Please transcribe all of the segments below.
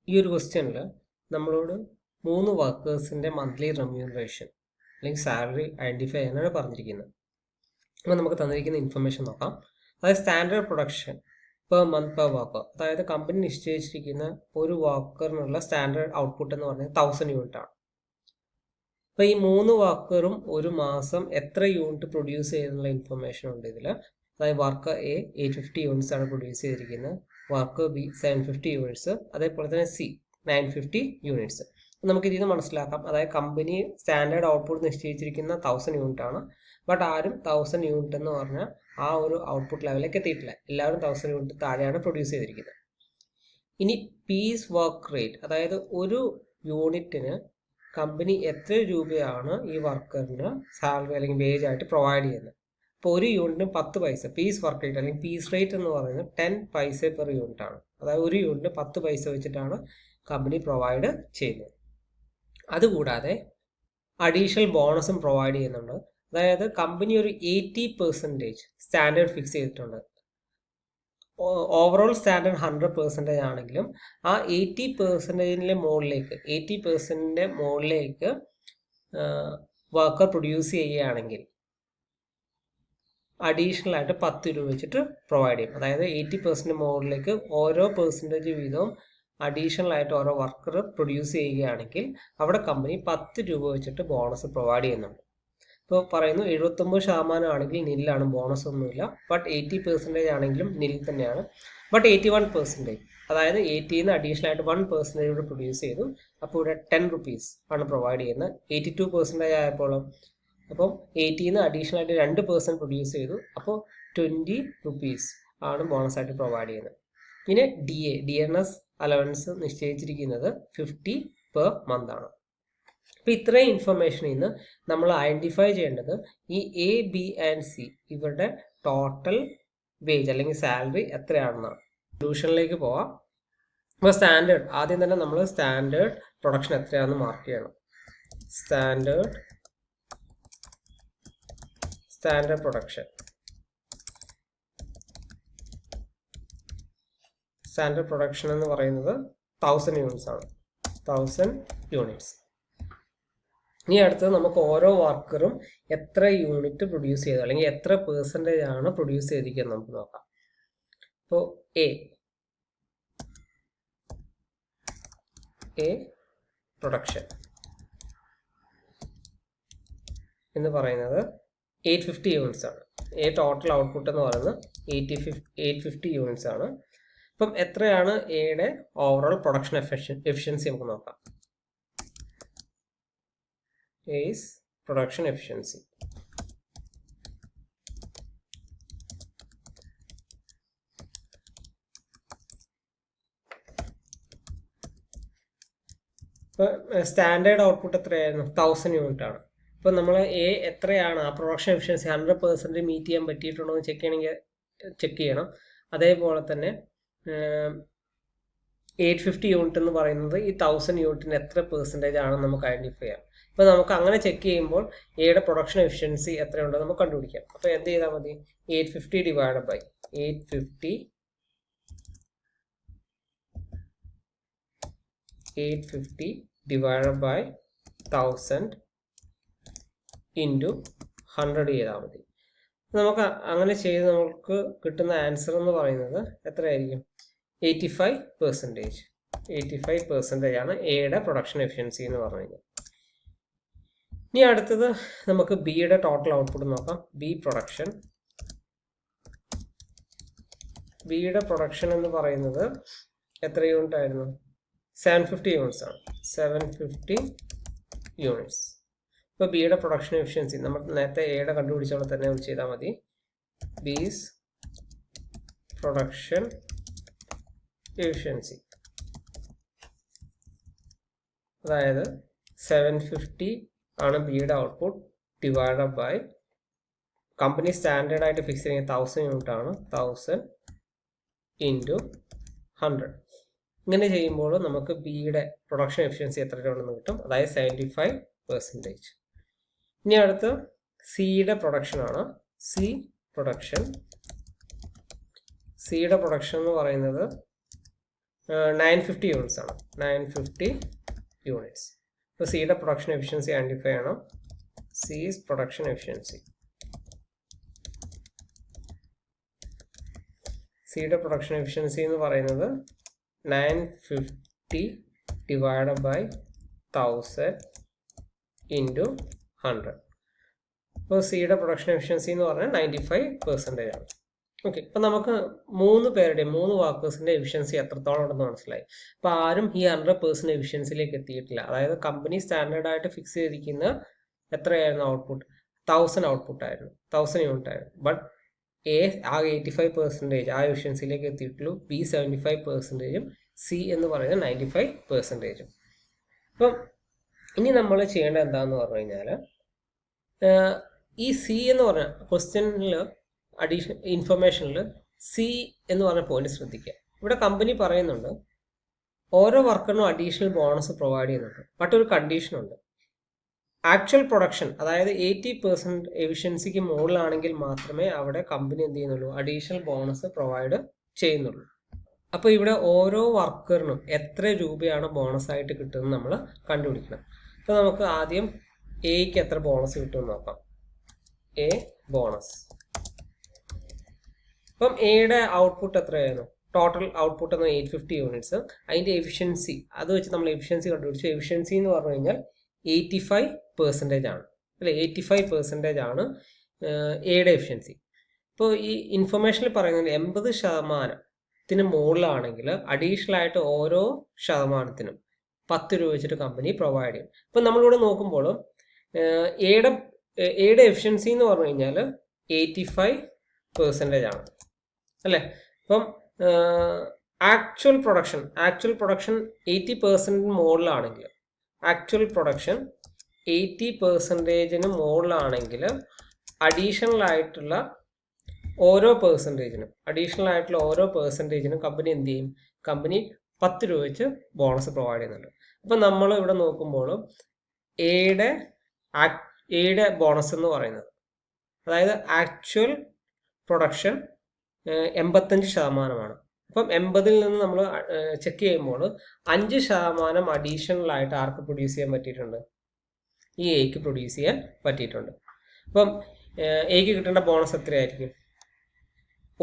ഈ ഒരു ക്വസ്റ്റ്യനിൽ നമ്മളോട് 3 വർക്കേഴ്സിൻ്റെ മന്ത്ലി റെമ്യൂണറേഷൻ അല്ലെങ്കിൽ സാലറി ഐഡൻറ്റിഫൈ ചെയ്യാനാണ് പറഞ്ഞിരിക്കുന്നത്. അപ്പോൾ നമുക്ക് തന്നിരിക്കുന്ന ഇൻഫർമേഷൻ നോക്കാം. അതായത് standard production per month per worker, അതായത് കമ്പനി നിശ്ചയിച്ചിരിക്കുന്ന ഒരു വർക്കറിനുള്ള സ്റ്റാൻഡേർഡ് ഔട്ട്പുട്ട് എന്ന് പറഞ്ഞാൽ 1000 യൂണിറ്റ് ആണ്. അപ്പോൾ ഈ 3 വർക്കറും ഒരു മാസം എത്ര യൂണിറ്റ് പ്രൊഡ്യൂസ് ചെയ്യുന്നുള്ള ഇൻഫർമേഷൻ ഉണ്ട് ഇതിൽ. അതായത് വർക്കർ എ 850 യൂണിറ്റ്സ് ആണ് പ്രൊഡ്യൂസ് ചെയ്തിരിക്കുന്നത്, വർക്കർ ബി 750 യൂണിറ്റ്സ്, അതേപോലെ തന്നെ സി 950 യൂണിറ്റ്സ്. നമുക്ക് ഇതിൽ നിന്ന് മനസ്സിലാക്കാം, അതായത് കമ്പനി സ്റ്റാൻഡേർഡ് ഔട്ട്പുട്ട് നിശ്ചയിച്ചിരിക്കുന്ന 1000 യൂണിറ്റ് ആണ്. ബട്ട് ആരും 1000 യൂണിറ്റ് എന്ന് പറഞ്ഞാൽ ആ ഒരു ഔട്ട്പുട്ട് ലെവലിലേക്ക് എത്തിയിട്ടില്ല. എല്ലാവരും 1000 യൂണിറ്റ് താഴെയാണ് പ്രൊഡ്യൂസ് ചെയ്തിരിക്കുന്നത്. ഇനി പീസ് വർക്ക് റേറ്റ്, അതായത് ഒരു യൂണിറ്റിന് കമ്പനി എത്ര രൂപയാണ് ഈ വർക്കറിന് സാലറി അല്ലെങ്കിൽ വേജ് ആയിട്ട് പ്രൊവൈഡ് ചെയ്യുന്നത്. അപ്പോൾ ഒരു യൂണിറ്റിന് 10 പൈസ പീസ് വർക്ക് റേറ്റ് അല്ലെങ്കിൽ പീസ് റേറ്റ് എന്ന് പറയുന്നത് 10 പൈസ പെർ യൂണിറ്റ് ആണ്. അതായത് ഒരു യൂണിറ്റ് 10 പൈസ വെച്ചിട്ടാണ് കമ്പനി പ്രൊവൈഡ് ചെയ്യുന്നത്. അതുകൂടാതെ അഡീഷണൽ ബോണസും പ്രൊവൈഡ് ചെയ്യുന്നുണ്ട്. അതായത് കമ്പനി ഒരു 80% സ്റ്റാൻഡേർഡ് ഫിക്സ് ചെയ്തിട്ടുണ്ട്. ഓവറോൾ സ്റ്റാൻഡേർഡ് 100% ആണെങ്കിലും ആ 80%-ന്റെ മുകളിലേക്ക് വർക്കർ പ്രൊഡ്യൂസ് ചെയ്യുകയാണെങ്കിൽ അഡീഷണൽ ആയിട്ട് 10 രൂപ വെച്ചിട്ട് പ്രൊവൈഡ് ചെയ്യും. അതായത് 80% മുകളിലേക്ക് ഓരോ പെർസെൻറ്റേജ് വീതവും അഡീഷണൽ ആയിട്ട് ഓരോ വർക്കർ പ്രൊഡ്യൂസ് ചെയ്യുകയാണെങ്കിൽ അവിടെ കമ്പനി 10 രൂപ വെച്ചിട്ട് ബോണസ് പ്രൊവൈഡ് ചെയ്യുന്നുണ്ട്. ഇപ്പോൾ പറയുന്നു 79% ആണെങ്കിൽ നില്ലാണ്, ബോണസ് ഒന്നുമില്ല. ബട്ട് 80% ആണെങ്കിലും നിൽ തന്നെയാണ്. ബട്ട് 81%, അതായത് 80-ന്ന് അഡീഷണൽ ആയിട്ട് 1% ഇവിടെ പ്രൊഡ്യൂസ് ചെയ്തു. അപ്പോൾ ഇവിടെ 10 റുപ്പീസ് ആണ് പ്രൊവൈഡ് ചെയ്യുന്നത്. 82% ആയപ്പോൾ അപ്പം 80-ന്ന് അഡീഷണൽ ആയിട്ട് 2% പ്രൊഡ്യൂസ് ചെയ്തു. അപ്പോൾ 20 റുപ്പീസ് ആണ് ബോണസ് ആയിട്ട് പ്രൊവൈഡ് ചെയ്യുന്നത്. പിന്നെ DNS അലവൻസ് നിശ്ചയിച്ചിരിക്കുന്നത് 50 പെർ മന്ത് ആണ്. അപ്പോൾ ഇത്രയും ഇൻഫർമേഷനിൽ നിന്ന് നമ്മൾ ഐഡൻറ്റിഫൈ ചെയ്യേണ്ടത് ഈ എ ബി ആൻഡ് സി ഇവരുടെ ടോട്ടൽ വേജ് അല്ലെങ്കിൽ സാലറി എത്രയാണെന്നാണ്. സൊല്യൂഷനിലേക്ക് പോവാം. അപ്പോൾ ആദ്യം തന്നെ നമ്മൾ സ്റ്റാൻഡേർഡ് പ്രൊഡക്ഷൻ എത്രയാണെന്ന് മാർക്ക് ചെയ്യണം. സ്റ്റാൻഡേർഡ് പ്രൊഡക്ഷൻ എന്ന് പറയുന്നത് 1000 യൂണിറ്റ്സ് ആണ്. 1000 യൂണിറ്റ്സ്. ഇനി അടുത്തത് നമുക്ക് ഓരോ വർക്കറും എത്ര യൂണിറ്റ് പ്രൊഡ്യൂസ് ചെയ്തു അല്ലെങ്കിൽ എത്ര പെർസെൻറ്റേജ് ആണ് പ്രൊഡ്യൂസ് ചെയ്തിരിക്കുന്നത് നമുക്ക് നോക്കാം. അപ്പോൾ എ പ്രൊഡക്ഷൻ എന്ന് പറയുന്നത് 850 യൂണിറ്റ്സ് ആണ്. ടോട്ടൽ ഔട്ട്പുട്ട് എന്ന് പറയുന്നത് 850 യൂണിറ്റ്സ് ആണ്. അപ്പം എത്രയാണ് എയുടെ ഓവറോൾ പ്രൊഡക്ഷൻ എഫിഷ്യൻസി നമുക്ക് നോക്കാം. പ്രൊഡക്ഷൻ എഫിഷ്യൻസി ഇപ്പോൾ സ്റ്റാൻഡേർഡ് ഔട്ട്പുട്ട് എത്രയായിരുന്നു? 1000 യൂണിറ്റ് ആണ്. ഇപ്പോൾ നമ്മൾ എത്രയാണ് ആ പ്രൊഡക്ഷൻ എഫിഷ്യൻസി 100% മീറ്റ് ചെയ്യാൻ പറ്റിയിട്ടുണ്ടോ എന്ന് ചെക്ക് ചെയ്യണം. അതേപോലെ തന്നെ 850 യൂണിറ്റ് എന്ന് പറയുന്നത് ഈ 1000 യൂണിറ്റിന് എത്ര പെർസെൻറ്റേജ് ആണെന്ന് നമുക്ക് ഐഡൻറ്റിഫൈ ചെയ്യാം. ഇപ്പോൾ നമുക്ക് അങ്ങനെ ചെക്ക് ചെയ്യുമ്പോൾ എയുടെ പ്രൊഡക്ഷൻ എഫിഷ്യൻസി എത്രയുണ്ടെന്ന് നമുക്ക് കണ്ടുപിടിക്കാം. അപ്പോൾ എന്ത് ചെയ്താൽ മതി? 850 divide by 850 divide by 1000 into 100 ചെയ്താൽ മതി. നമുക്ക് അങ്ങനെ ചെയ്ത് നമുക്ക് കിട്ടുന്ന ആൻസർ എന്ന് പറയുന്നത് എത്രയായിരിക്കും? 85% ആണ് എയുടെ പ്രൊഡക്ഷൻ എഫിഷ്യൻസി എന്ന് പറഞ്ഞു കഴിഞ്ഞാൽ. ഇനി അടുത്തത് നമുക്ക് ബിയുടെ ടോട്ടൽ ഔട്ട്പുട്ട് നോക്കാം. ബിയുടെ പ്രൊഡക്ഷൻ എന്ന് പറയുന്നത് എത്ര യൂണിറ്റ് ആയിരുന്നു? 750 യൂണിറ്റ്സ് ആണ്. 750 യൂണിറ്റ്സ്. ഇപ്പോൾ ബിയുടെ പ്രൊഡക്ഷൻ എഫിഷ്യൻസി നമ്മൾ നേരത്തെ എയുടെ കണ്ടുപിടിച്ചോളെ തന്നെ ചെയ്താൽ മതി. ബീസ് പ്രൊഡക്ഷൻ എഫിഷ്യൻസി അതായത് 750 ആണ് ബിയുടെ output divide by company standard ആയിട്ട് ഫിക്സ് ചെയ്യുന്ന 1000 യൂണിറ്റ് ആണ്. 1000 ഇൻറ്റു 100. ഇങ്ങനെ ചെയ്യുമ്പോൾ നമുക്ക് ബിയുടെ പ്രൊഡക്ഷൻ എഫിഷ്യൻസി എത്ര ഉണ്ടെന്ന് കിട്ടും. അതായത് 75%. ഇനി അടുത്ത് സിയുടെ പ്രൊഡക്ഷൻ ആണ്. സിയുടെ പ്രൊഡക്ഷൻ എന്ന് പറയുന്നത് 950 യൂണിറ്റ്സ് ആണ്. 950 യൂണിറ്റ്സ്. ഇപ്പോൾ സിയുടെ പ്രൊഡക്ഷൻ എഫിഷ്യൻസി ഐഡൻറ്റിഫൈ ചെയ്യണം. C is production efficiency. സിയുടെ പ്രൊഡക്ഷൻ എഫിഷ്യൻസി എന്ന് പറയുന്നത് 950 ഡിവൈഡഡ് ബൈ 1000 ഇൻറ്റു 100. അപ്പോൾ സിയുടെ പ്രൊഡക്ഷൻ എഫിഷ്യൻസി എന്ന് പറഞ്ഞാൽ 95% ആണ്. ഓക്കെ, ഇപ്പം നമുക്ക് 3 വർക്കേഴ്സിൻ്റെ എഫിഷ്യൻസി എത്രത്തോളം ഉണ്ടെന്ന് മനസ്സിലായി. അപ്പോൾ ആരും ഈ 100% എഫിഷ്യൻസിയിലേക്ക് എത്തിയിട്ടില്ല. അതായത് കമ്പനി സ്റ്റാൻഡേർഡായിട്ട് ഫിക്സ് ചെയ്തിരിക്കുന്ന എത്രയായിരുന്നു ഔട്ട്പുട്ട്? 1000 ഔട്ട്പുട്ട് ആയിരുന്നു, 1000 യൂണിറ്റ് ആയിരുന്നു. ബട്ട് എ ആ 85% ആ എഫിഷ്യൻസിയിലേക്ക് എത്തിയിട്ടുള്ളൂ. ബി 75%, സി എന്ന് പറയുന്നത് 95%. അപ്പം ഇനി നമ്മൾ ചെയ്യേണ്ടത് എന്താണെന്ന് പറഞ്ഞു കഴിഞ്ഞാൽ, ഈ സി എന്ന് പറഞ്ഞ ക്വസ്റ്റ്യനിൽ ഇൻഫർമേഷനിൽ സി എന്ന് പറഞ്ഞ പോയിന്റ് ശ്രദ്ധിക്കുക. ഇവിടെ കമ്പനി പറയുന്നുണ്ട് ഓരോ വർക്കറിനും അഡീഷണൽ ബോണസ് പ്രൊവൈഡ് ചെയ്യുന്നുണ്ട്. ബട്ട് ഒരു കണ്ടീഷനുണ്ട്. ആക്ച്വൽ പ്രൊഡക്ഷൻ, അതായത് 80% എഫിഷ്യൻസിക്ക് മുകളിലാണെങ്കിൽ മാത്രമേ അവിടെ കമ്പനി എന്ത് ചെയ്യുന്നുള്ളൂ? അഡീഷണൽ ബോണസ് പ്രൊവൈഡ് ചെയ്യുന്നുള്ളൂ. അപ്പോൾ ഇവിടെ ഓരോ വർക്കറിനും എത്ര രൂപയാണ് ബോണസ് ആയിട്ട് കിട്ടുന്നത് നമ്മൾ കണ്ടുപിടിക്കണം. അപ്പോൾ നമുക്ക് ആദ്യം എക്ക് എത്ര ബോണസ് കിട്ടുമെന്ന് നോക്കാം. A bonus. അപ്പം എയുടെ ഔട്ട്പുട്ട് എത്രയായിരുന്നു? ടോട്ടൽ ഔട്ട്പുട്ട് എന്ന് 850 യൂണിറ്റ്സ്. അതിൻ്റെ എഫിഷ്യൻസി അത് വെച്ച് നമ്മൾ എഫിഷ്യൻസി കണ്ടുപിടിച്ചു. എഫിഷ്യൻസി എന്ന് പറഞ്ഞു കഴിഞ്ഞാൽ 85% ആണ് അല്ലേ? 85% ആണ് എയുടെ എഫിഷ്യൻസി. ഇപ്പോൾ ഈ ഇൻഫർമേഷനിൽ പറയുന്നത് 80% മുകളിലാണെങ്കിൽ അഡീഷണൽ ആയിട്ട് ഓരോ ശതമാനത്തിനും 10 രൂപ വെച്ചിട്ട് കമ്പനി പ്രൊവൈഡ് ചെയ്യും. ഇപ്പം നമ്മളിവിടെ നോക്കുമ്പോൾ എയുടെ എഫിഷ്യൻസി എന്ന് പറഞ്ഞു കഴിഞ്ഞാൽ 85% ആണ് അല്ലേ? അപ്പം ആക്ച്വൽ പ്രൊഡക്ഷൻ 80% മുകളിലാണെങ്കിൽ, ആക്ച്വൽ പ്രൊഡക്ഷൻ 80% മുകളിലാണെങ്കിൽ അഡീഷണൽ ആയിട്ടുള്ള ഓരോ പെർസെൻറ്റേജിനും കമ്പനി എന്ത് ചെയ്യും? കമ്പനി 10 രൂപ വെച്ച് ബോണസ് പ്രൊവൈഡ് ചെയ്യുന്നുണ്ട്. അപ്പം നമ്മൾ ഇവിടെ നോക്കുമ്പോൾ എയുടെ ബോണസ് എന്ന് പറയുന്നത്, അതായത് ആക്ച്വൽ പ്രൊഡക്ഷൻ 85%. അപ്പം 80-ൽ നിന്ന് നമ്മൾ ചെക്ക് ചെയ്യുമ്പോൾ 5% അഡീഷണൽ ആയിട്ട് ആർക്ക് പ്രൊഡ്യൂസ് ചെയ്യാൻ പറ്റിയിട്ടുണ്ട്? ഈ എക്ക് പ്രൊഡ്യൂസ് ചെയ്യാൻ പറ്റിയിട്ടുണ്ട്. അപ്പം എക്ക് കിട്ടേണ്ട ബോണസ് എത്രയായിരിക്കും?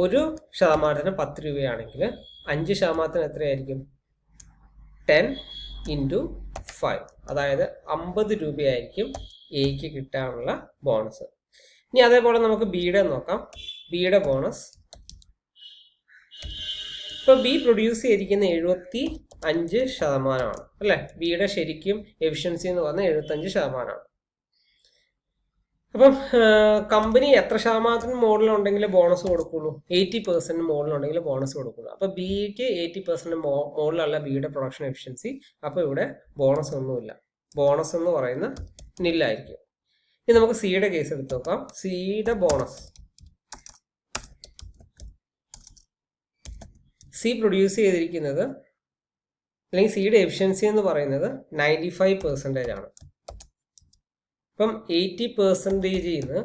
1% 10 രൂപയാണെങ്കിൽ 5% എത്രയായിരിക്കും? 10 × 5, അതായത് 50 രൂപയായിരിക്കും എക്ക് കിട്ടാനുള്ള ബോണസ്. ഇനി അതേപോലെ നമുക്ക് ബിയുടെ നോക്കാം. ബിയുടെ ബോണസ്, ഇപ്പോൾ ബി പ്രൊഡ്യൂസ് ചെയ്തിരിക്കുന്ന 75% അല്ലേ? ബിയുടെ ശരിക്കും എഫിഷ്യൻസി എന്ന് പറഞ്ഞാൽ 75%. അപ്പം കമ്പനി എത്ര ശതമാനത്തിന് മുകളിലുണ്ടെങ്കിൽ ബോണസ് കൊടുക്കുള്ളൂ? 80% മുകളിലുണ്ടെങ്കിൽ ബോണസ് കൊടുക്കുള്ളൂ. അപ്പോൾ ബിക്ക് 80% മുകളിലല്ല ബിയുടെ പ്രൊഡക്ഷൻ എഫിഷ്യൻസി. അപ്പോൾ ഇവിടെ ബോണസ് ഒന്നുമില്ല. ബോണസ് എന്ന് പറയുന്ന നില്ലായിരിക്കും. ഇനി നമുക്ക് സിയുടെ കേസ് എടുത്ത് നോക്കാം. സിയുടെ ബോണസ്, സി പ്രൊഡ്യൂസ് ചെയ്തിരിക്കുന്നത് അല്ലെങ്കിൽ സിയുടെ എഫിഷ്യൻസി എന്ന് പറയുന്നത് 95% ആണ്. അപ്പം 80%-ൽ നിന്ന്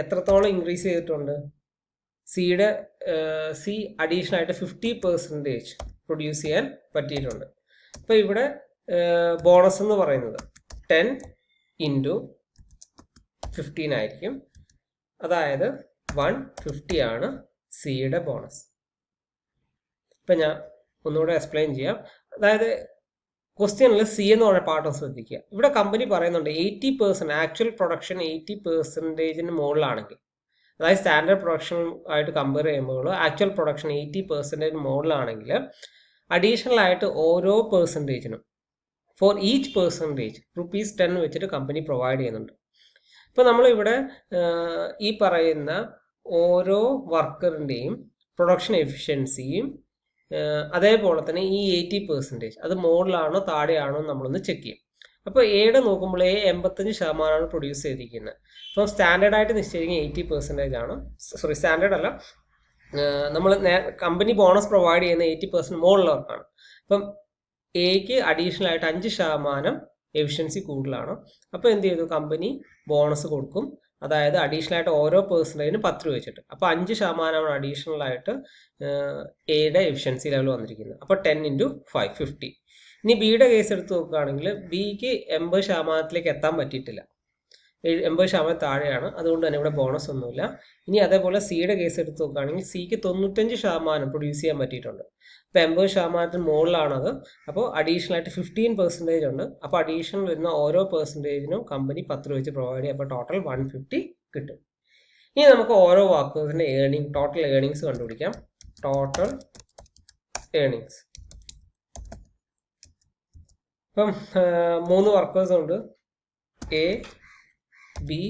എത്രത്തോളം ഇൻക്രീസ് ചെയ്തിട്ടുണ്ട്? സി അഡീഷണൽ ആയിട്ട് 50% പ്രൊഡ്യൂസ് ചെയ്യാൻ പറ്റിയിട്ടുണ്ട്. അപ്പോൾ ഇവിടെ ബോണസ് എന്ന് പറയുന്നത് 10 × 15 ആയിരിക്കും. അതായത് 150 ആണ് സിയുടെ ബോണസ്. ഇപ്പം ഞാൻ ഒന്നുകൂടെ എക്സ്പ്ലെയിൻ ചെയ്യാം. അതായത് ക്വസ്റ്റ്യനിൽ സി എന്ന് പറഞ്ഞ പാഠം ശ്രദ്ധിക്കുക. ഇവിടെ കമ്പനി പറയുന്നുണ്ട് 80%, ആക്ച്വൽ പ്രൊഡക്ഷൻ 80%-ന് മുകളിലാണെങ്കിൽ, അതായത് സ്റ്റാൻഡേർഡ് പ്രൊഡക്ഷൻ ആയിട്ട് കമ്പയർ ചെയ്യുമ്പോൾ ആക്ച്വൽ പ്രൊഡക്ഷൻ 80%-ന് മുകളിലാണെങ്കിൽ അഡീഷണൽ ആയിട്ട് ഓരോ പെർസെൻറ്റേജിനും ഫോർ ഈച്ച് പെർസെൻറ്റേജ് ₹10 വെച്ചിട്ട് കമ്പനി പ്രൊവൈഡ് ചെയ്യുന്നുണ്ട്. ഇപ്പോൾ നമ്മളിവിടെ ഈ പറയുന്ന ഓരോ വർക്കറിൻ്റെയും പ്രൊഡക്ഷൻ എഫിഷ്യൻസിയും അതേപോലെ തന്നെ ഈ 80% അത് മുകളിലാണോ താഴെയാണോ നമ്മളൊന്ന് ചെക്ക് ചെയ്യും. അപ്പോൾ എയുടെ നോക്കുമ്പോൾ 85% പ്രൊഡ്യൂസ് ചെയ്തിരിക്കുന്നത്. അപ്പോൾ സ്റ്റാൻഡേർഡായിട്ട് നിശ്ചയിക്കുന്ന 80% ആണ്. സോറി, സ്റ്റാൻഡേർഡ് അല്ല, നമ്മൾ കമ്പനി ബോണസ് പ്രൊവൈഡ് ചെയ്യുന്ന 80% മുകളിലുള്ളവർക്കാണ്. അപ്പം എക്ക് അഡീഷണൽ ആയിട്ട് 5% എഫിഷ്യൻസി കൂടുതലാണ്. അപ്പോൾ എന്ത് ചെയ്തു? കമ്പനി ബോണസ് കൊടുക്കും. അതായത് അഡീഷണൽ ആയിട്ട് ഓരോ പെർസെൻറ്റേജിന് 10 രൂപ വെച്ചിട്ട്. അപ്പോൾ 5% അഡീഷണൽ ആയിട്ട് എയുടെ എഫിഷ്യൻസി ലെവൽ വന്നിരിക്കുന്നത്. അപ്പോൾ 10 × 5 50. ഇനി ബിയുടെ കേസ് എടുത്ത് നോക്കുകയാണെങ്കിൽ ബിക്ക് 80% എത്താൻ പറ്റിയിട്ടില്ല, 80% താഴെയാണ്, അതുകൊണ്ട് തന്നെ ഇവിടെ ബോണസ് ഒന്നുമില്ല. ഇനി അതേപോലെ സിയുടെ കേസ് എടുത്ത് നോക്കുകയാണെങ്കിൽ സിക്ക് 95% പ്രൊഡ്യൂസ് ചെയ്യാൻ പറ്റിയിട്ടുണ്ട്. അപ്പോൾ 80% മുകളിലാണത്. അപ്പോൾ അഡീഷണൽ ആയിട്ട് 15% ഉണ്ട്. അപ്പോൾ അഡീഷണൽ വരുന്ന ഓരോ പെർസെൻറ്റേജിനും കമ്പനി 10 രൂപ വെച്ച് പ്രൊവൈഡ് ചെയ്യും. അപ്പോൾ ടോട്ടൽ 150 കിട്ടും. ഇനി നമുക്ക് ഓരോ വർക്കേഴ്സിൻ്റെ ടോട്ടൽ ഏർണിങ്സ് കണ്ടുപിടിക്കാം. Total earnings. ഇപ്പം 3 വർക്കേഴ്സ് ഉണ്ട്, A, B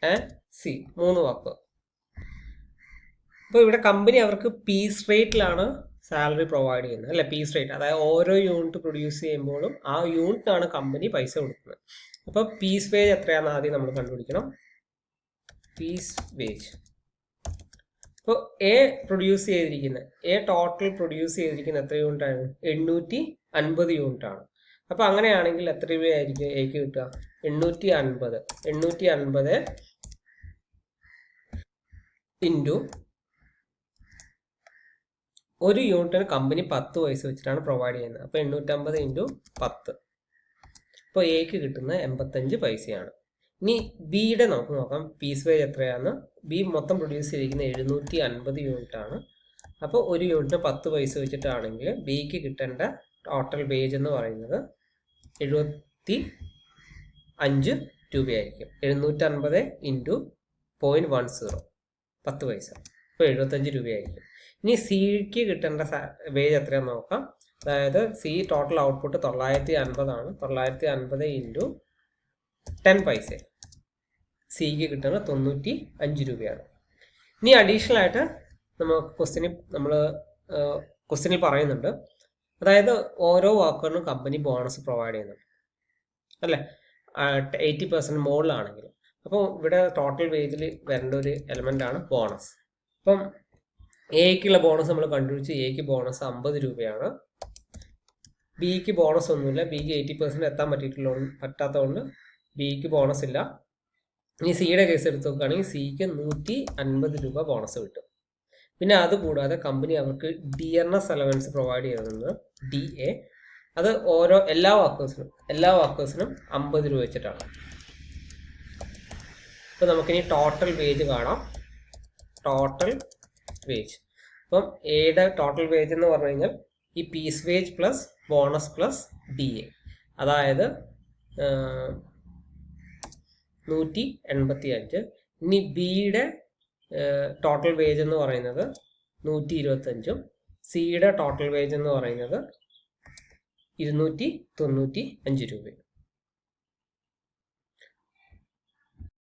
and C, 3 worker. അപ്പോൾ ഇവിടെ കമ്പനി അവർക്ക് പീസ് റേറ്റിലാണ് സാലറി പ്രൊവൈഡ് ചെയ്യുന്നത്, അല്ലെ? പീസ് റേറ്റ്, അതായത് ഓരോ യൂണിറ്റ് പ്രൊഡ്യൂസ് ചെയ്യുമ്പോഴും ആ യൂണിറ്റാണ് കമ്പനി പൈസ കൊടുക്കുന്നത്. അപ്പോൾ പീസ് വേജ് എത്രയാണെന്ന് ആദ്യം നമ്മൾ കണ്ടുപിടിക്കണം. Piece wage. ഇപ്പോൾ എ പ്രൊഡ്യൂസ് ചെയ്തിരിക്കുന്നത്, എ ടോട്ടൽ പ്രൊഡ്യൂസ് ചെയ്തിരിക്കുന്ന എത്ര യൂണിറ്റാണ്? 850 യൂണിറ്റാണ്. അപ്പോൾ അങ്ങനെയാണെങ്കിൽ എത്ര രൂപയായിരിക്കും എക്ക് കിട്ടുക? 850 ഇൻറ്റു ഒരു യൂണിറ്റിന് കമ്പനി 10 പൈസ വെച്ചിട്ടാണ് പ്രൊവൈഡ് ചെയ്യുന്നത്. അപ്പോൾ 850 × 10. അപ്പോൾ എക്ക് കിട്ടുന്നത് 85 പൈസയാണ്. ഇനി ബിയുടെ നമുക്ക് നോക്കാം പീസ് വേജ് എത്രയാണ്. ബി മൊത്തം പ്രൊഡ്യൂസ് ചെയ്തിരിക്കുന്നത് 750 യൂണിറ്റ് ആണ്. അപ്പോൾ ഒരു യൂണിറ്റിന് 10 പൈസ വെച്ചിട്ടാണെങ്കിൽ ബിക്ക് കിട്ടേണ്ട ടോട്ടൽ വേജ് എന്ന് പറയുന്നത് 75 രൂപയായിരിക്കും. 750 × 0.10, 10 പൈസ. അപ്പോൾ 75 രൂപയായിരിക്കും. ഇനി സിക്ക് കിട്ടേണ്ട വേജ് എത്രയാണെന്ന് നോക്കാം. അതായത് സി ടോട്ടൽ ഔട്ട്പുട്ട് 950 ആണ്. 950 × 10 പൈസ. സിക്ക് കിട്ടുന്നത് 95 രൂപയാണ്. ഇനി അഡീഷണൽ ആയിട്ട് നമുക്ക് ക്വസ്റ്റ്യനിൽ പറയുന്നുണ്ട്, അതായത് ഓരോ വർക്കറിനും കമ്പനി ബോണസ് പ്രൊവൈഡ് ചെയ്യുന്നുണ്ട്, അല്ലേ? 80% മുകളിലാണെങ്കിൽ. അപ്പോൾ ഇവിടെ ടോട്ടൽ വേജിൽ വരേണ്ട ഒരു എലമെൻ്റ് ആണ് ബോണസ്. അപ്പം എക്കുള്ള ബോണസ് നമ്മൾ കണ്ടുപിടിച്ച് എക്ക് ബോണസ് 50 രൂപയാണ്. ബിക്ക് ബോണസ് ഒന്നുമില്ല, ബിക്ക് 80% എത്താൻ പറ്റാത്തതുകൊണ്ട് ബിക്ക് ബോണസ് ഇല്ല. ഇനി സിയുടെ കേസ് എടുത്ത് നോക്കുകയാണെങ്കിൽ സിക്ക് 150 രൂപ ബോണസ് കിട്ടും. പിന്നെ അതുകൂടാതെ കമ്പനി അവർക്ക് ഡിയർനെസ് അലവൻസ് പ്രൊവൈഡ് ചെയ്യുന്നത് DA, അത് എല്ലാ വർക്കേഴ്സിനും 50 രൂപ വെച്ചിട്ടാണ്. അപ്പോൾ നമുക്കിനി ടോട്ടൽ വേജ് കാണാം. Total wage. അപ്പം എയുടെ ടോട്ടൽ വേജ് എന്ന് പറഞ്ഞു കഴിഞ്ഞാൽ ഈ piece wage plus bonus plus DA, അതായത് 185. ഇനി ബിയുടെ ടോട്ടൽ വേജ് എന്ന് പറയുന്നത് 125. സിയുടെ ടോട്ടൽ വേജ് എന്ന് പറയുന്നത് 295 രൂപയും.